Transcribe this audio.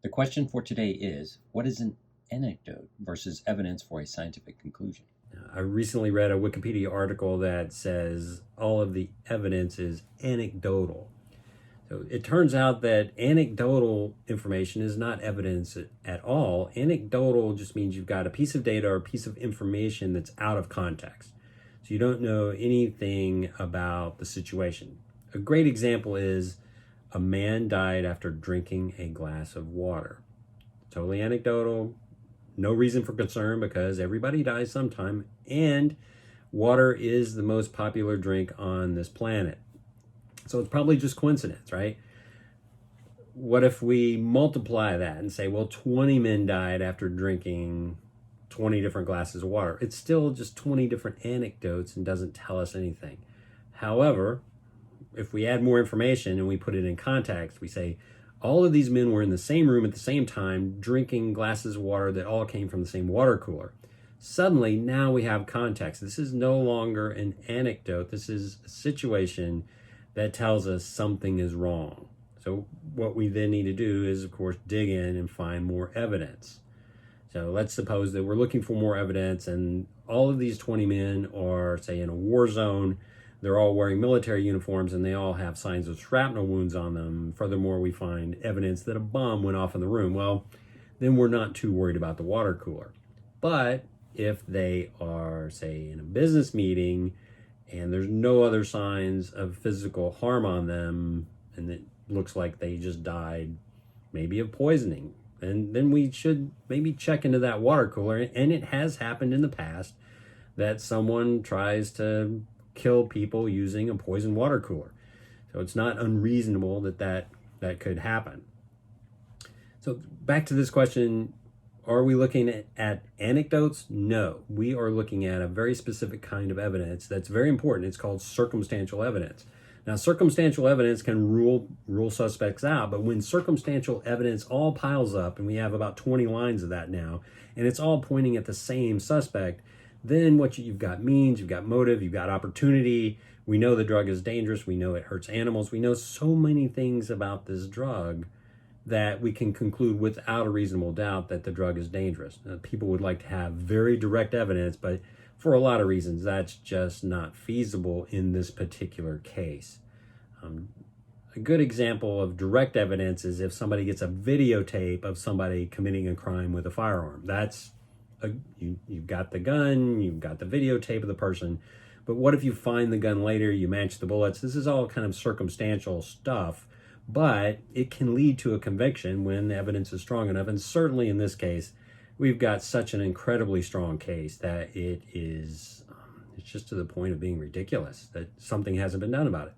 The question for today is, what is an anecdote versus evidence for a scientific conclusion? I recently read a Wikipedia article that says all of the evidence is anecdotal. So it turns out that anecdotal information is not evidence at all. Anecdotal just means you've got a piece of data or a piece of information that's out of context. So you don't know anything about the situation. A great example is a man died after drinking a glass of water. Totally anecdotal, no reason for concern because everybody dies sometime, and water is the most popular drink on this planet. So it's probably just coincidence, right? What if we multiply that and say, well, 20 men died after drinking 20 different glasses of water? It's still just 20 different anecdotes and doesn't tell us anything. However, if we add more information and we put it in context, we say, all of these men were in the same room at the same time drinking glasses of water that all came from the same water cooler. Suddenly, now we have context. This is no longer an anecdote. This is a situation that tells us something is wrong. So what we then need to do is, of course, dig in and find more evidence. So let's suppose that we're looking for more evidence and all of these 20 men are, say, in a war zone. They're all wearing military uniforms and they all have signs of shrapnel wounds on them. Furthermore, we find evidence that a bomb went off in the room. Well, then we're not too worried about the water cooler. But if they are, say, in a business meeting and there's no other signs of physical harm on them and it looks like they just died maybe of poisoning, and then we should maybe check into that water cooler. And it has happened in the past that someone tries to kill people using a poisoned water cooler. So it's not unreasonable that could happen. So back to this question, are we looking at anecdotes? No, we are looking at a very specific kind of evidence that's very important. It's called circumstantial evidence. Now, circumstantial evidence can rule suspects out, but when circumstantial evidence all piles up, and we have about 20 lines of that now, and it's all pointing at the same suspect, then what you've got means, you've got motive, you've got opportunity. We know the drug is dangerous. We know it hurts animals. We know so many things about this drug that we can conclude without a reasonable doubt that the drug is dangerous. Now, people would like to have very direct evidence, but for a lot of reasons, that's just not feasible in this particular case. A good example of direct evidence is if somebody gets a videotape of somebody committing a crime with a firearm. You've got the gun, you've got the videotape of the person, but what if you find the gun later, you match the bullets? This is all kind of circumstantial stuff, but it can lead to a conviction when the evidence is strong enough. And certainly in this case, we've got such an incredibly strong case that it's just to the point of being ridiculous that something hasn't been done about it.